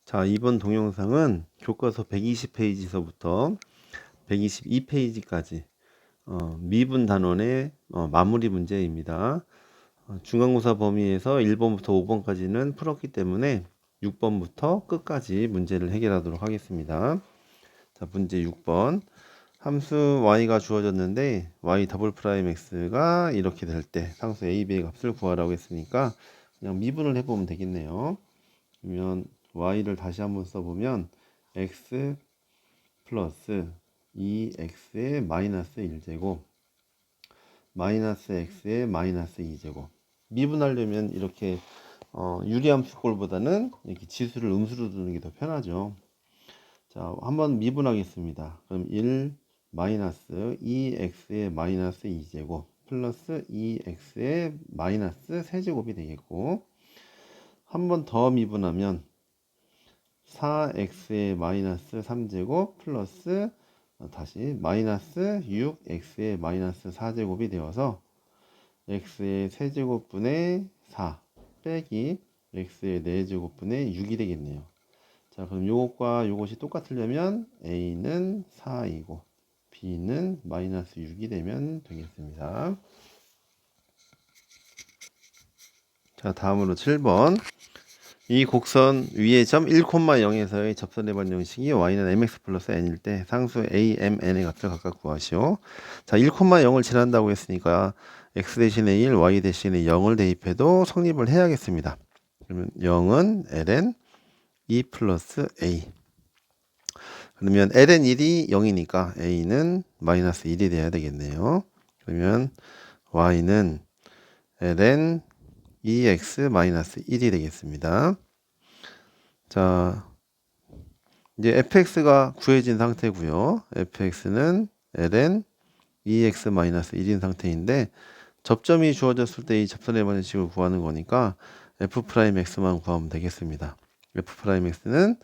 자, 이번 동영상은 교과서 120페이지서부터 122페이지까지 미분 단원의 마무리 문제입니다. 중간고사 범위에서 1번부터 5번까지는 풀었기 때문에 6번부터 끝까지 문제를 해결하도록 하겠습니다. 자, 문제 6번. 함수 y가 주어졌는데 y 더블 프라임 x가 이렇게 될 때 상수 a, b의 값을 구하라고 했으니까 그냥 미분을 해보면 되겠네요. 그러면 y를 다시 한번 써보면 x 플러스 2x의 마이너스 1제곱 마이너스 x의 마이너스 2제곱. 미분하려면 이렇게 유리함수꼴보다는 이렇게 지수를 음수로 두는 게 더 편하죠. 자, 한번 미분하겠습니다. 그럼 1 마이너스 2x의 마이너스 2제곱 플러스 2x의 마이너스 세제곱이 되겠고, 한 번 더 미분하면 4x의 마이너스 3제곱 플러스 다시 마이너스 6x의 마이너스 4제곱이 되어서 x의 세제곱분의 4 빼기 x의 4제곱분의 6이 되겠네요. 자, 그럼 요것과 요것이 똑같으려면 a는 4이고 b는 마이너스 6이 되면 되겠습니다. 자, 다음으로 7번. 이 곡선 위의 점 1,0에서의 접선의 반영식이 y는 mx 플러스 n일 때 상수 a, m, n의 값을 각각 구하시오. 자, 1,0을 칠한다고 했으니까 x 대신에 1, y 대신에 0을 대입해도 성립을 해야겠습니다. 그러면 0은 ln 2 플러스 a. 그러면 ln 1이 0이니까 a는 마이너스 1이 돼야 되겠네요. 그러면 y는 ln 2x 마이너스 1이 되겠습니다. 자, 이제 fx가 구해진 상태고요. fx는 ln 2x 마이너스 1인 상태인데 접점이 주어졌을 때 이 접선의 반식을 구하는 거니까 f'x만 구하면 되겠습니다. f'x는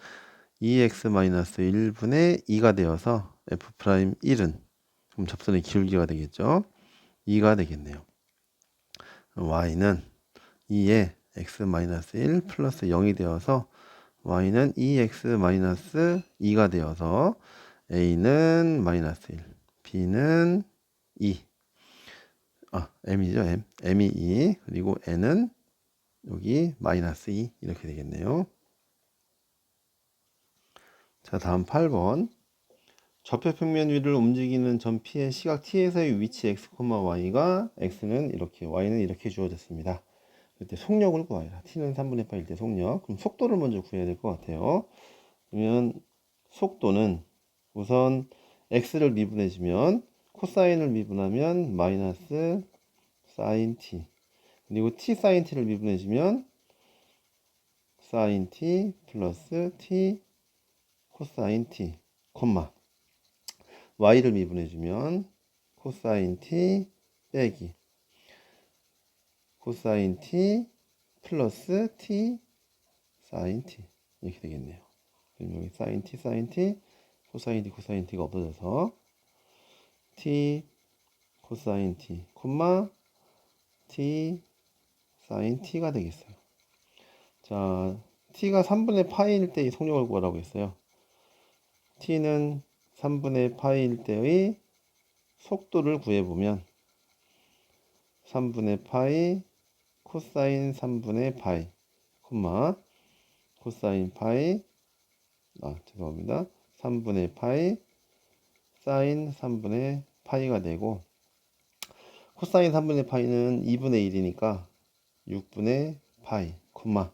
2x 마이너스 1분의 2가 되어서 f'1은 그럼 접선의 기울기가 되겠죠. 2가 되겠네요. y는 2에 x 마이너스 1 플러스 0이 되어서 y는 2x 마이너스 2가 되어서 a는 마이너스 1, b는 2, m이죠. m이 2, 그리고 n은 여기 마이너스 2 이렇게 되겠네요. 자, 다음 8번. 좌표평면 위를 움직이는 점 P의 시각 T에서의 위치 x, y가 x는 이렇게, y는 이렇게 주어졌습니다. 그때 속력을 구하라. t는 3분의 8일 때 속력. 그럼 속도를 먼저 구해야 될 것 같아요. 그러면 속도는 우선 x를 미분해주면 코사인을 미분하면 마이너스 사인 t, 그리고 t 사인 t를 미분해주면 사인 t 플러스 t 코사인 t, 콤마 y를 미분해주면 코사인 t 빼기 코사인 t 플러스 t 사인 t 이렇게 되겠네요. 그럼 여기 사인 t 코사인 t 코사인 t가 없어져서 t 코사인 t 콤마 t 사인 t가 되겠어요. 자, t가 3분의 파이일 때의 속력을 구하라고 했어요. t는 3분의 파이일 때의 속도를 구해보면 3분의 파이 코사인 3분의 파이 콤마 코사인 파이 죄송합니다. 3분의 파이 사인 3분의 파이가 되고, 코사인 3분의 파이는 2분의 1이니까 6분의 파이 콤마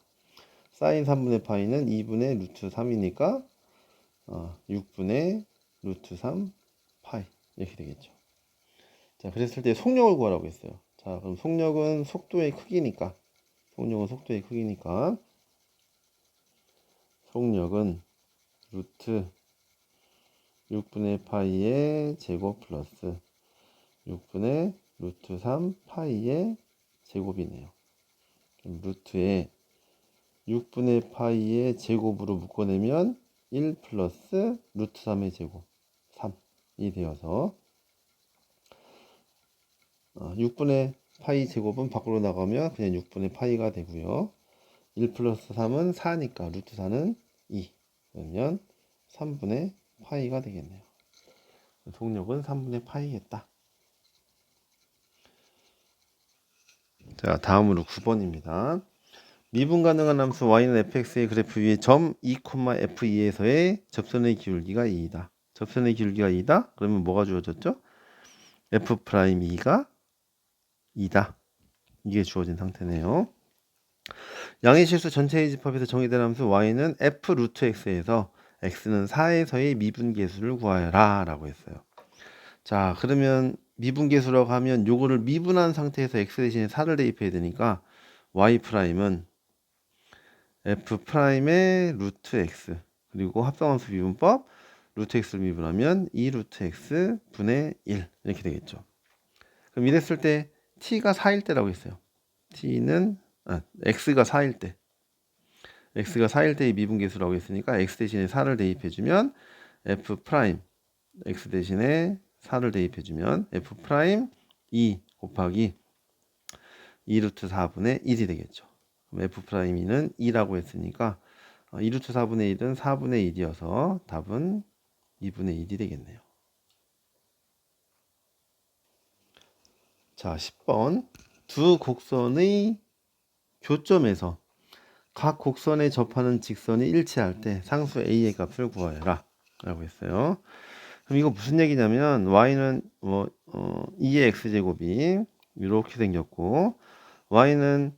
사인 3분의 파이는 2분의 루트 3이니까 6분의 루트 3 파이 이렇게 되겠죠. 자, 그랬을 때 속력을 구하라고 했어요. 자, 그럼 속력은 속도의 크기니까 속력은 루트 6분의 파이의 제곱 플러스 6분의 루트 3 파이의 제곱이네요. 그럼 루트에 6분의 파이의 제곱으로 묶어내면 1 플러스 루트 3의 제곱 3이 되어서 6분의 파이 제곱은 밖으로 나가면 그냥 6분의 파이가 되고요. 1 플러스 3은 4니까 루트 4는 2. 그러면 3분의 파이가 되겠네요. 속력은 3분의 파이겠다. 자, 다음으로 9번입니다. 미분 가능한 함수 y는 fx의 그래프 위에 점 2, f2에서의 접선의 기울기가 2이다. 접선의 기울기가 2다? 그러면 뭐가 주어졌죠? f'2가 2다. 이게 주어진 상태네요. 양의 실수 전체의 집합에서 정의된 함수 y는 f 루트 x에서 x는 4에서의 미분계수를 구하여라 라고 했어요. 자, 그러면 미분계수라고 하면 요거를 미분한 상태에서 x 대신에 4를 대입해야 되니까 y 프라임은 f'의 루트 x 그리고 합성함수 미분법 루트 x를 미분하면 2 루트 x 분의 1 이렇게 되겠죠. 그럼 이랬을 때 t가 4일 때라고 했어요. x가 4일 때 x가 4일 때의 미분계수라고 했으니까 x 대신에 4를 대입해주면 f 프라임 x 대신에 4를 대입해주면 f 프라임 2 곱하기 2 루트 4분의 1이 되겠죠. 그럼 f 프라임 2는 2라고 했으니까 2 루트 4분의 1은 4분의 1이어서 답은 2분의 1이 되겠네요. 자, 10번 두 곡선의 교점에서 각 곡선에 접하는 직선이 일치할 때 상수 a의 값을 구하여라 라고 했어요. 그럼 이거 무슨 얘기냐면 y는 2의 x제곱이 이렇게 생겼고 y는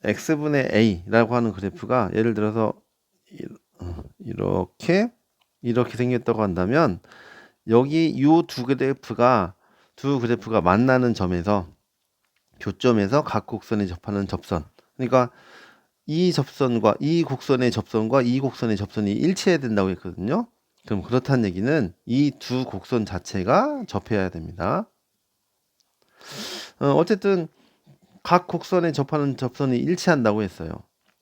x분의 a라고 하는 그래프가 예를 들어서 이렇게 생겼다고 한다면 여기 이 두 그래프가 만나는 점에서 교점에서 각 곡선에 접하는 접선, 그러니까 이 접선과 이 곡선의 접선과 이 곡선의 접선이 일치해야 된다고 했거든요. 그럼 그렇다는 얘기는 이 두 곡선 자체가 접해야 됩니다. 어쨌든 각 곡선에 접하는 접선이 일치한다고 했어요.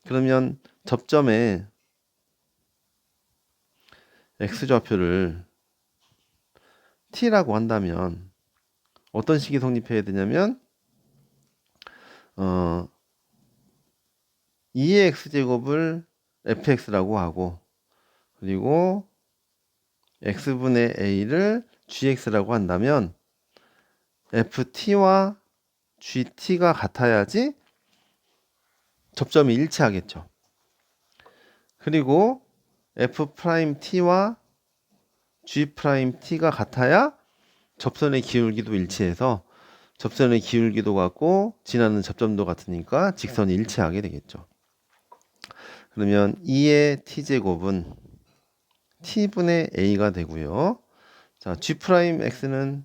그러면 접점에 x좌표를 t라고 한다면 어떤 식이 성립해야 되냐면 2의 x제곱을 fx라고 하고 그리고 x분의 a를 gx라고 한다면 ft와 gt가 같아야지 접점이 일치하겠죠. 그리고 f't와 g't가 같아야 접선의 기울기도 일치해서 접선의 기울기도 같고 지나는 접점도 같으니까 직선이 일치하게 되겠죠. 그러면 2의 t제곱은 t분의 a가 되고요. 자, g'x는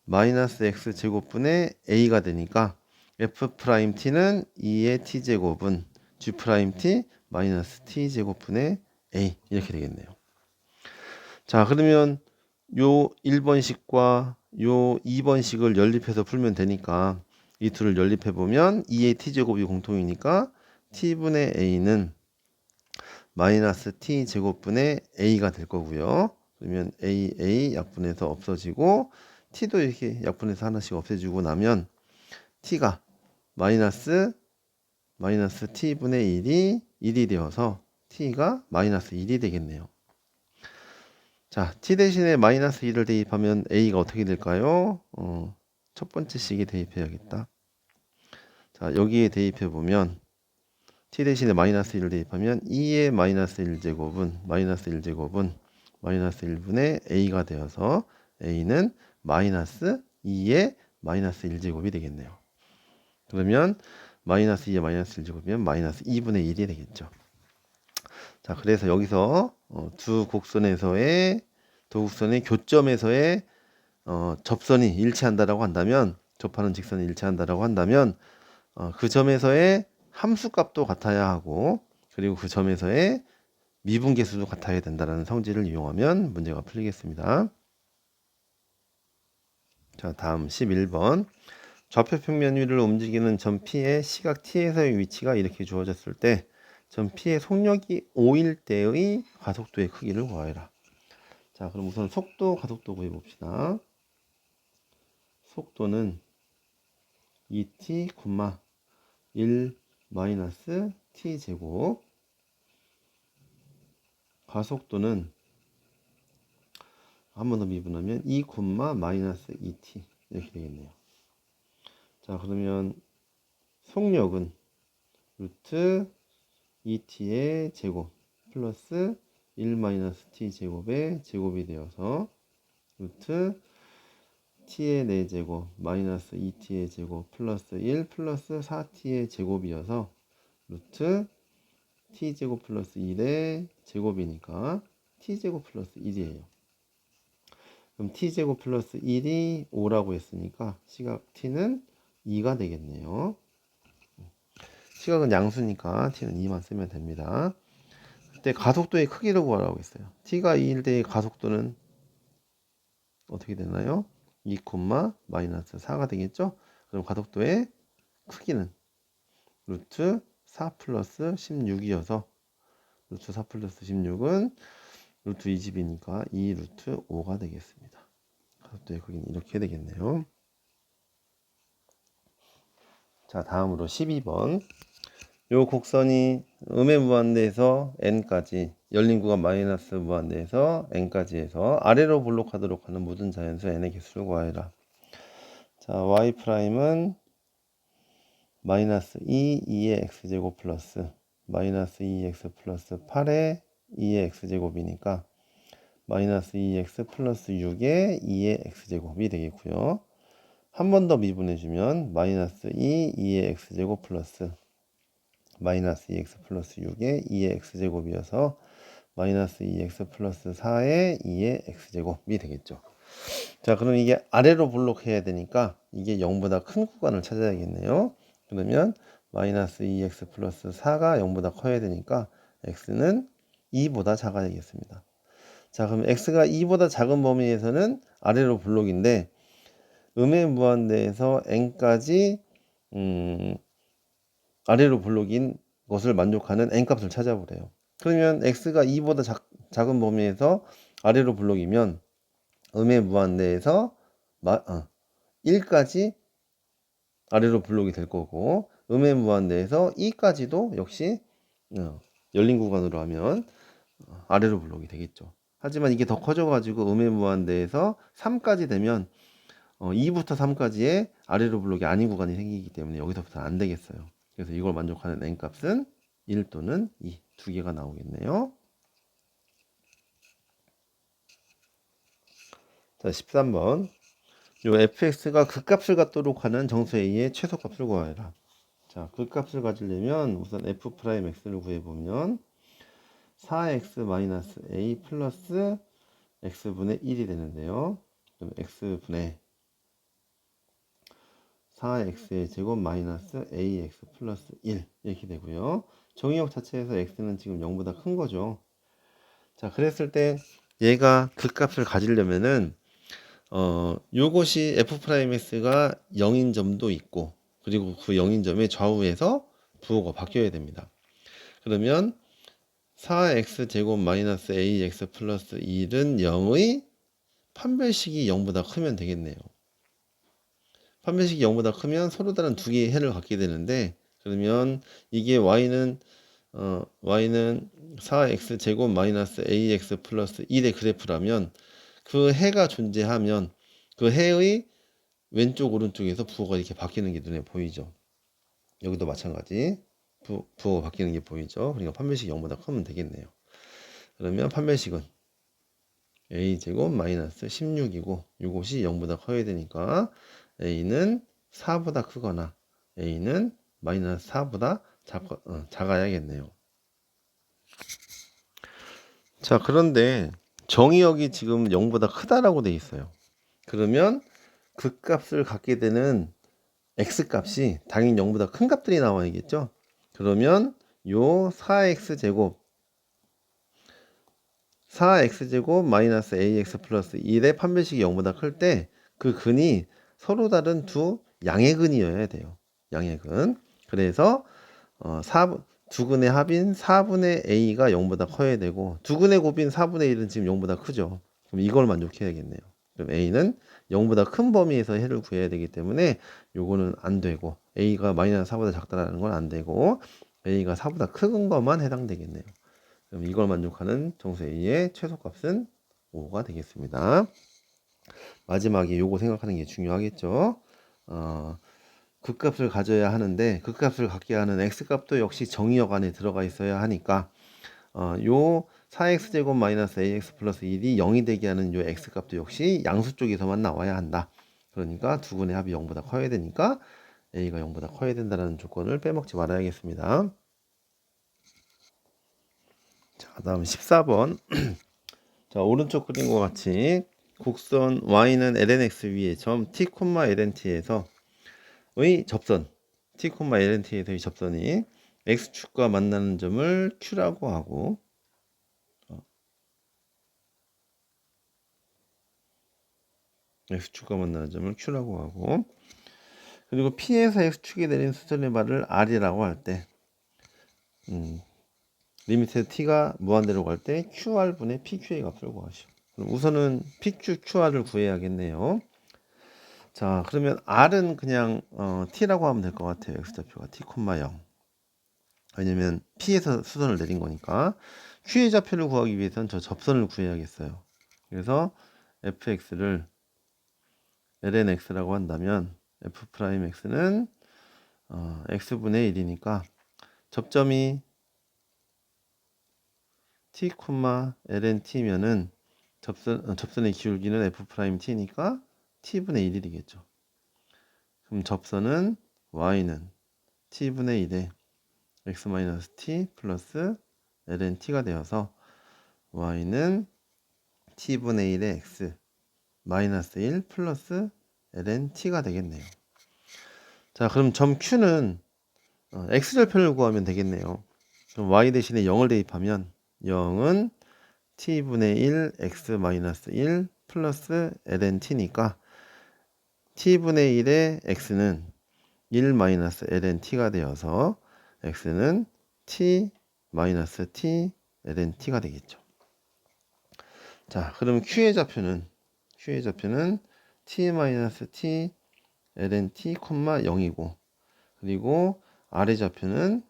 마이너스 x제곱분의 a가 되니까 f't는 2의 t제곱은 g't 마이너스 t제곱분의 a 이렇게 되겠네요. 자, 그러면 요 1번식과 요 2번식을 연립해서 풀면 되니까 이 둘을 연립해 보면 2의 t제곱이 공통이니까 t분의 a는 마이너스 t제곱분의 a가 될 거고요. 그러면 a 약분해서 없어지고 t도 이렇게 약분해서 하나씩 없애주고 나면 t가 마이너스 t분의 1이 되어서 t가 마이너스 1이 되겠네요. 자, t 대신에 마이너스 1을 대입하면 a가 어떻게 될까요? 첫 번째 식에 대입해야겠다. 자, 여기에 대입해 보면 t 대신에 마이너스 1을 대입하면 2의 마이너스 1제곱은 마이너스 1분의 a가 되어서 a는 마이너스 2의 마이너스 1제곱이 되겠네요. 그러면 마이너스 2의 마이너스 1제곱이면 마이너스 2분의 1이 되겠죠. 자, 그래서 여기서 두 곡선의 교점에서의 접선이 일치한다라고 한다면 접하는 직선이 일치한다라고 한다면 그 점에서의 함수값도 같아야 하고 그리고 그 점에서의 미분계수도 같아야 된다는 성질을 이용하면 문제가 풀리겠습니다. 자, 다음 11번 좌표 평면 위를 움직이는 점 P의 시각 T에서의 위치가 이렇게 주어졌을 때 점 P의 속력이 5일 때의 가속도의 크기를 구하여라. 자, 그럼 우선 속도, 가속도 구해봅시다. 속도는 2t, 1 마이너스 t제곱, 가속도는 한 번 더 미분하면 2, 마이너스 2t 이렇게 되겠네요. 자, 그러면 속력은 루트 2t의 제곱 플러스 1 마이너스 t 제곱의 제곱이 되어서 루트 t의 4제곱 마이너스 2t의 제곱 플러스 1 플러스 4t의 제곱이어서 루트 t제곱 플러스 1의 제곱이니까 t제곱 플러스 1이에요. 그럼 t제곱 플러스 1이 5라고 했으니까 시각 t는 2가 되겠네요. 시각은 양수니까 t는 2만 쓰면 됩니다. 그때 가속도의 크기를 구하라고 했어요. t가 2일 때의 가속도는 어떻게 되나요? 2, 마이너스 4가 되겠죠? 그럼 가속도의 크기는 루트 4 플러스 16이어서 루트 4 플러스 16은 루트 20이니까 2 루트 5가 되겠습니다. 가속도의 크기는 이렇게 되겠네요. 자, 다음으로 12번. 요 곡선이 음의 무한대에서 n까지, 열린 구간 마이너스 무한대에서 n까지 해서 아래로 볼록하도록 하는 모든 자연수 n의 개수를 구하여라. 자, y'은 마이너스 2의 x제곱 플러스 마이너스 2x 플러스 8의 2의 x제곱이니까 마이너스 2x 플러스 6의 2의 x제곱이 되겠고요. 한 번 더 미분해주면 마이너스 2의 x제곱 플러스 마이너스 2x 플러스 6의 2의 x제곱이어서 마이너스 2x 플러스 4의 2의 x제곱이 되겠죠. 자, 그럼 이게 아래로 볼록해야 되니까 이게 0보다 큰 구간을 찾아야겠네요. 그러면 마이너스 2x 플러스 4가 0보다 커야 되니까 x는 2보다 작아야겠습니다. 자, 그럼 x가 2보다 작은 범위에서는 아래로 볼록인데 음의 무한대에서 n까지 아래로 볼록인 것을 만족하는 n값을 찾아보래요. 그러면 x가 2보다 작은 범위에서 아래로 볼록이면 음의 무한대에서 1까지 아래로 볼록이 될 거고 음의 무한대에서 2까지도 역시 열린 구간으로 하면 아래로 볼록이 되겠죠. 하지만 이게 더 커져가지고 음의 무한대에서 3까지 되면 2부터 3까지의 아래로 볼록이 아닌 구간이 생기기 때문에 여기서부터 안 되겠어요. 그래서 이걸 만족하는 n값은 1 또는 2 두 개가 나오겠네요. 자, 13번. 요 fx가 극값을 갖도록 하는 정수 a의 최소값을 구하여라. 자, 극값을 가지려면 우선 f'x를 구해보면 4x-a 플러스 x분의 1이 되는데요. 그럼 x분의 4x의 제곱 마이너스 ax 플러스 1 이렇게 되고요. 정의역 자체에서 x는 지금 0보다 큰 거죠. 자, 그랬을 때 얘가 극값을 가지려면은 요것이 f'x가 0인 점도 있고 그리고 그 0인 점의 좌우에서 부호가 바뀌어야 됩니다. 그러면 4x 제곱 마이너스 ax 플러스 1은 0의 판별식이 0보다 크면 되겠네요. 판별식이 0보다 크면 서로 다른 두 개의 해를 갖게 되는데 그러면 이게 y는 4x 제곱 마이너스 ax 플러스 1의 그래프라면 그 해가 존재하면 그 해의 왼쪽 오른쪽에서 부호가 이렇게 바뀌는 게 눈에 보이죠. 여기도 마찬가지 부호가 바뀌는 게 보이죠. 그러니까 판별식이 0보다 크면 되겠네요. 그러면 판별식은 a제곱 마이너스 16이고 이것이 0보다 커야 되니까 a는 4보다 크거나 a는 마이너스 4보다 작아야겠네요. 자, 그런데 정의역이 지금 0보다 크다라고 돼 있어요. 그러면 그 값을 갖게 되는 x값이 당연히 0보다 큰 값들이 나와야겠죠. 그러면 요 4x제곱 마이너스 ax 플러스 1의 판별식이 0보다 클 때 그 근이 서로 다른 두 양의 근이어야 돼요. 양의 근. 그래서 두 근의 합인 4분의 a가 0보다 커야 되고 두 근의 곱인 4분의 1은 지금 0보다 크죠. 그럼 이걸 만족해야겠네요. 그럼 a는 0보다 큰 범위에서 해를 구해야 되기 때문에 요거는 안 되고, a가 마이너스 4보다 작다라는 건 안 되고, a가 4보다 큰 것만 해당되겠네요. 그럼 이걸 만족하는 정수 a의 최소값은 5가 되겠습니다. 마지막에 요거 생각하는 게 중요하겠죠. 극값을 가져야 하는데, 극값을 갖게 하는 x값도 역시 정의역 안에 들어가 있어야 하니까, 요 4x제곱 마이너스 ax 플러스 1이 0이 되게 하는 요 x값도 역시 양수 쪽에서만 나와야 한다. 그러니까 두 근의 합이 0보다 커야 되니까 a가 0보다 커야 된다는 조건을 빼먹지 말아야겠습니다. 자, 다음 14번. 자, 오른쪽 그린 것 같이 곡선 y는 lnx 위에 점 t, lnt에서 의 접선 t, lnt에서의 접선이 x축과 만나는 점을 q라고 하고, x축과 만나는 점을 q라고 하고, 그리고 p에서 x축에 내린 수선의 발을 r이라고 할 때, 리미트 t가 무한대로 갈 때 qr분의 pq의 값을 구하시오. 그럼 우선은 pq, qr을 구해야겠네요. 자, 그러면 r은 그냥 t라고 하면 될 것 같아요. x좌표가 t, 0. 왜냐면 p에서 수선을 내린 거니까. q의 좌표를 구하기 위해서는 저 접선을 구해야겠어요. 그래서 fx를 lnx라고 한다면 f'x는 x분의 1이니까 접점이 t, lnt면은 접선의 기울기는 f't니까 t분의 1이 되겠죠. 그럼 접선은 y는 t분의 1에 x-t 플러스 lnt가 되어서 y는 t분의 1에 x 마이너스 1 플러스 lnt가 되겠네요. 자, 그럼 점 q는 x절편을 구하면 되겠네요. 그럼 y 대신에 0을 대입하면 0은 t분의 1 x 마이너스 1 플러스 lnt니까 t분의 1의 x는 1 마이너스 lnt가 되어서 x는 t 마이너스 t lnt가 되겠죠. 자, 그럼 q의 좌표는 t 마이너스 t lnt, 0이고, 그리고 r의 좌표는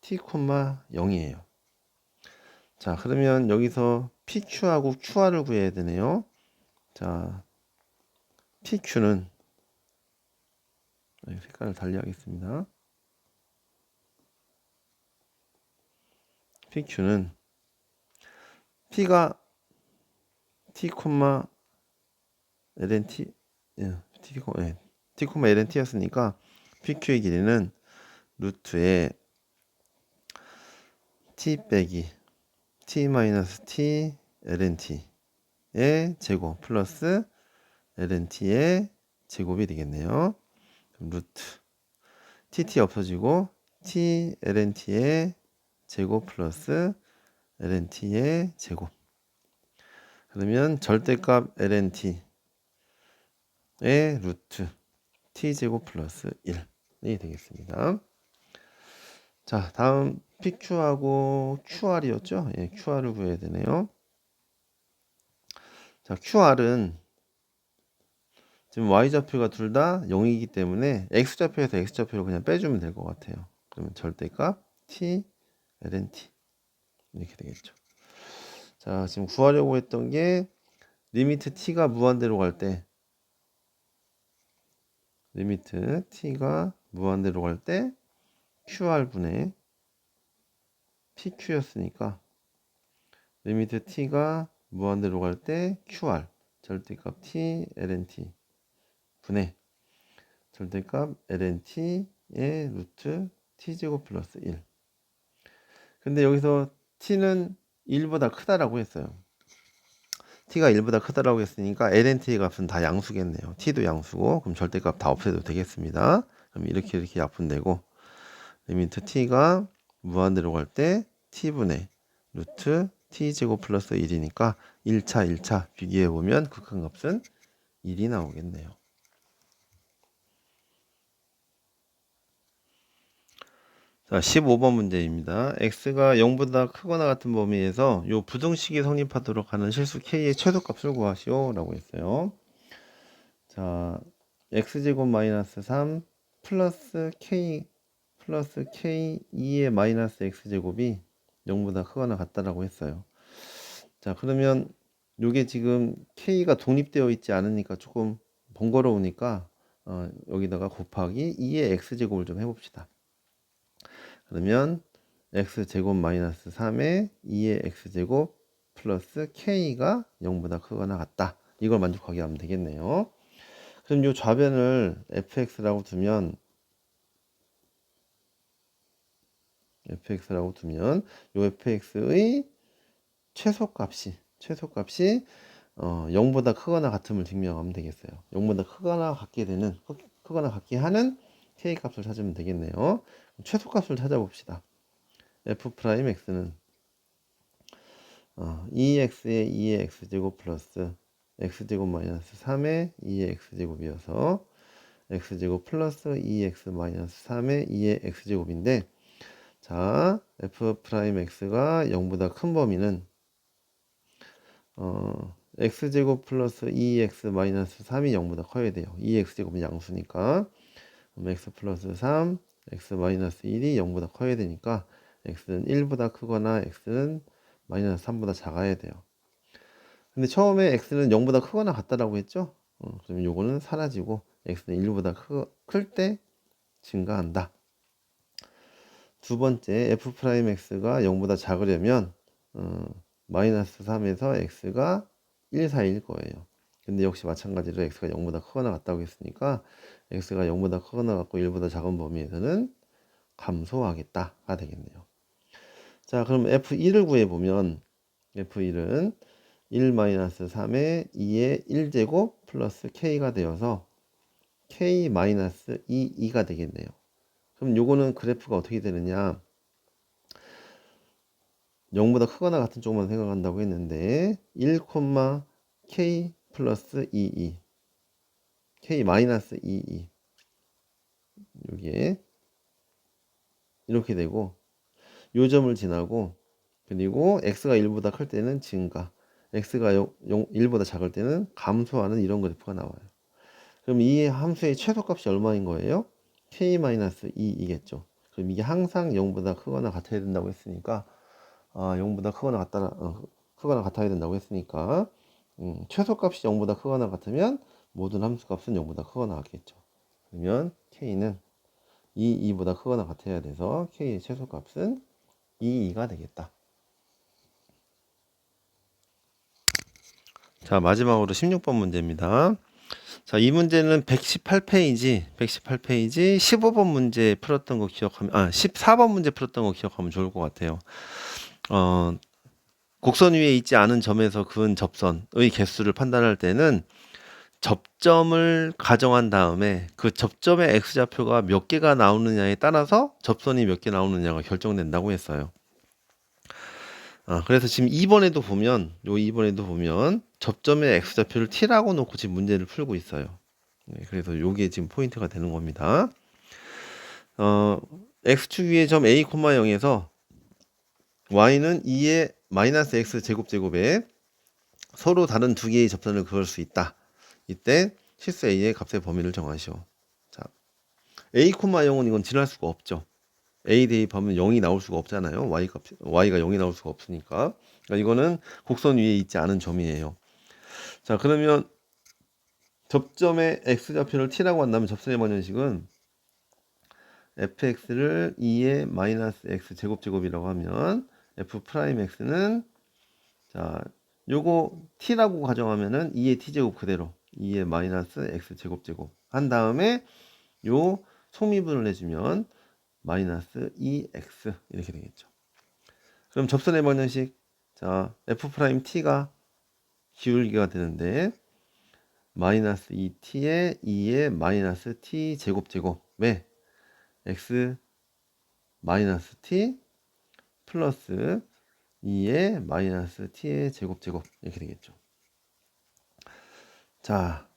t, 0이에요. 자, 그러면 여기서 pq하고 qr을 구해야 되네요. 자, pq는 색깔을 달리 하겠습니다. pq는 p가 t, lnt, t, lnt였으니까 pq의 길이는 루트에 t 빼기 t 마이너스 t lnt의 제곱 플러스 lnt의 제곱이 되겠네요. 그럼 루트 tt 없어지고 t lnt의 제곱 플러스 lnt의 제곱. 그러면 절대값 lnt의 루트 t제곱 플러스 1이 되겠습니다. 자, 다음 pq하고 qr이었죠? 예, qr을 구해야 되네요. 자, qr은 지금 y좌표가 둘 다 0이기 때문에 x좌표에서 x좌표를 그냥 빼주면 될 것 같아요. 그러면 절대값 t lnt 이렇게 되겠죠. 자, 지금 구하려고 했던 게 리미트 t가 무한대로 갈 때, 리미트 t가 무한대로 갈 때 qr분의 pq였으니까 리미트 t가 무한대로 갈 때 qr 절대값 t lnt 분의 절대값 lnt의 루트 t제곱 플러스 1. 근데 여기서 t는 1보다 크다라고 했어요. t가 1보다 크다라고 했으니까 lnt의 값은 다 양수겠네요. t도 양수고, 그럼 절대값 다 없애도 되겠습니다. 그럼 이렇게 약분되고, 리미트 t가 무한대로 갈 때 t분의 루트 t제곱 플러스 1이니까 1차 비교해보면 극한값은 1이 나오겠네요. 자, 15번 문제입니다. x가 0보다 크거나 같은 범위에서 요 부등식이 성립하도록 하는 실수 k의 최소값을 구하시오 라고 했어요. 자, 자, x제곱 마이너스 3 플러스 k 2의 마이너스 x제곱이 0보다 크거나 같다라고 했어요. 자, 그러면 요게 지금 k가 독립되어 있지 않으니까 조금 번거로우니까 여기다가 곱하기 2의 x제곱을 좀 해봅시다. 그러면 x제곱 마이너스 3의 2의 x제곱 플러스 k가 0보다 크거나 같다. 이걸 만족하게 하면 되겠네요. 그럼 요 좌변을 fx라고 두면 요 fx의 최소값이 0보다 크거나 같음을 증명하면 되겠어요. 0보다 크거나 같게 하는 k 값을 찾으면 되겠네요. 최소값을 찾아봅시다. f'x는 2x의 2의 x제곱 플러스 x제곱 마이너스 3의 2의 x제곱이어서 x제곱 플러스 2x 마이너스 3의 2의 x제곱인데, 자, f'x가 0보다 큰 범위는 x제곱 플러스 2x 마이너스 3이 0보다 커야 돼요. 2x제곱은 양수니까. 그럼 x 플러스 3, x 마이너스 1이 0보다 커야 되니까 x는 1보다 크거나 x는 마이너스 3보다 작아야 돼요. 근데 처음에 x는 0보다 크거나 같다라고 했죠? 그러면 요거는 사라지고 x는 1보다 클 때 증가한다. 두 번째, f'x가 0보다 작으려면 마이너스 3에서 x가 1 사이일 거예요. 근데 역시 마찬가지로 x가 0보다 크거나 같다고 했으니까 x가 0보다 크거나 같고 1보다 작은 범위에서는 감소하겠다가 되겠네요. 자, 그럼 f1을 구해보면 f1은 1-3의 2의 1제곱 플러스 k가 되어서 k-2가 되겠네요. 그럼 요거는 그래프가 어떻게 되느냐, 0보다 크거나 같은 쪽만 생각한다고 했는데 1, k 플러스 22 k 마이너스 22 여기에 이렇게 되고, 요 점을 지나고, 그리고 x가 1보다 클 때는 증가, x가 1보다 작을 때는 감소하는 이런 그래프가 나와요. 그럼 이 함수의 최소값이 얼마인 거예요? k-2이겠죠. 그럼 이게 항상 0보다 크거나 같아야 된다고 했으니까 0보다 크거나 같아야 된다고 했으니까 최소값이 0보다 크거나 같으면 모든 함수값은 0보다 크거나 같겠죠. 그러면 k는 2보다 크거나 같아야 돼서 k의 최소값은 2가 되겠다. 자, 마지막으로 16번 문제입니다. 자, 이 문제는 118페이지 15번 문제 풀었던 거 기억하면 14번 문제 풀었던 거 기억하면 좋을 것 같아요. 곡선 위에 있지 않은 점에서 그은 접선의 개수를 판단할 때는 접점을 가정한 다음에 그 접점의 x좌표가 몇 개가 나오느냐에 따라서 접선이 몇 개 나오느냐가 결정된다고 했어요. 그래서 지금 2번에도 보면 접점의 x좌표를 t라고 놓고 지금 문제를 풀고 있어요. 네, 그래서 요게 지금 포인트가 되는 겁니다. x축 위의 점 a, 0에서 y는 2의 마이너스 x 제곱에 서로 다른 두 개의 접선을 그을 수 있다. 이때 실수 a의 값의 범위를 정하시오. 자, a, 0은 이건 지날 수가 없죠. a 대입하면 0이 나올 수가 없잖아요. y가 0이 나올 수가 없으니까. 그러니까 이거는 곡선 위에 있지 않은 점이에요. 자, 그러면 접점의 x좌표를 t라고 한다면 접선의 방정식은 fx를 2의 마이너스 x 제곱이라고 하면 f'x는, 자, 요거 t라고 가정하면은 2의 t제곱 그대로 2의 마이너스 x 제곱 한 다음에 요 속미분을 해주면 마이너스 2x 이렇게 되겠죠. 그럼 접선의 방정식, 자, f't가 기울기가 되는데 마이너스 2t에 2의 마이너스 t 제곱에 x 마이너스 t 플러스 2의 마이너스 t의 제곱 이렇게 되겠죠. 자,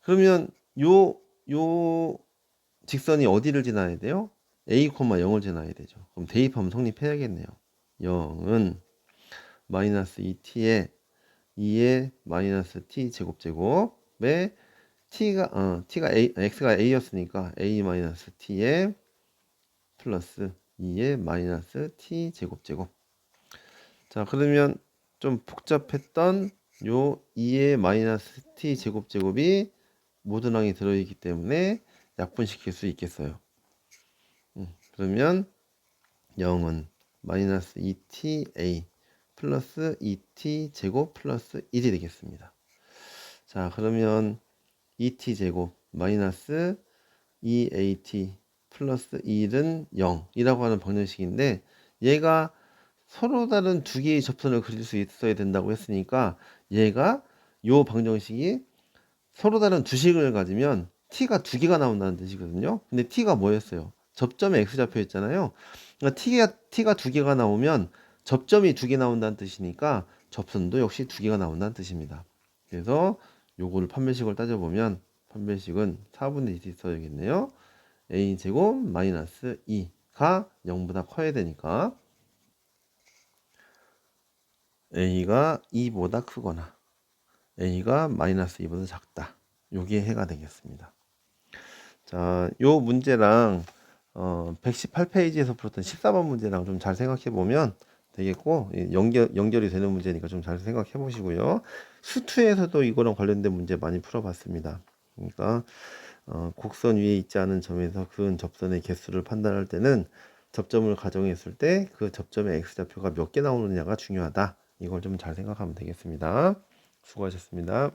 그러면 요 직선이 어디를 지나야 돼요? a, 0을 지나야 되죠. 그럼 대입하면 성립해야겠네요. 0은 마이너스 2t에 2의 마이너스 t 제곱에 t가 x가 a였으니까 a 마이너스 t에 플러스 2의 마이너스 t 제곱. 자, 그러면 좀 복잡했던 요 2의 마이너스 t 제곱이 모든 항이 들어있기 때문에 약분시킬 수 있겠어요. 그러면 0은 마이너스 2ta 플러스 2t 제곱 플러스 1이 되겠습니다. 자, 그러면 2t 제곱 마이너스 2at 플러스 1은 0이라고 하는 방정식인데, 얘가 서로 다른 두 개의 접선을 그릴 수 있어야 된다고 했으니까, 얘가 요 방정식이 서로 다른 두 식을 가지면 t가 두 개가 나온다는 뜻이거든요. 근데 t가 뭐였어요? 접점에 x좌표 있잖아요. 그러니까 t가 두 개가 나오면 접점이 두 개 나온다는 뜻이니까 접선도 역시 두 개가 나온다는 뜻입니다. 그래서 요거를 판별식을 따져보면 판별식은 4분의 1이 써야겠네요. a제곱 마이너스 2가 0보다 커야 되니까 a가 2보다 크거나 a가 마이너스 2보다 작다. 요게 해가 되겠습니다. 자, 요 문제랑 118페이지에서 풀었던 14번 문제랑 좀 잘 생각해 보면 되겠고, 연결이 되는 문제니까 좀 잘 생각해 보시고요. 수투에서도 이거랑 관련된 문제 많이 풀어봤습니다. 그러니까 곡선 위에 있지 않은 점에서 그은 접선의 개수를 판단할 때는 접점을 가정했을 때 그 접점의 x좌표가 몇 개 나오느냐가 중요하다. 이걸 좀 잘 생각하면 되겠습니다. 수고하셨습니다.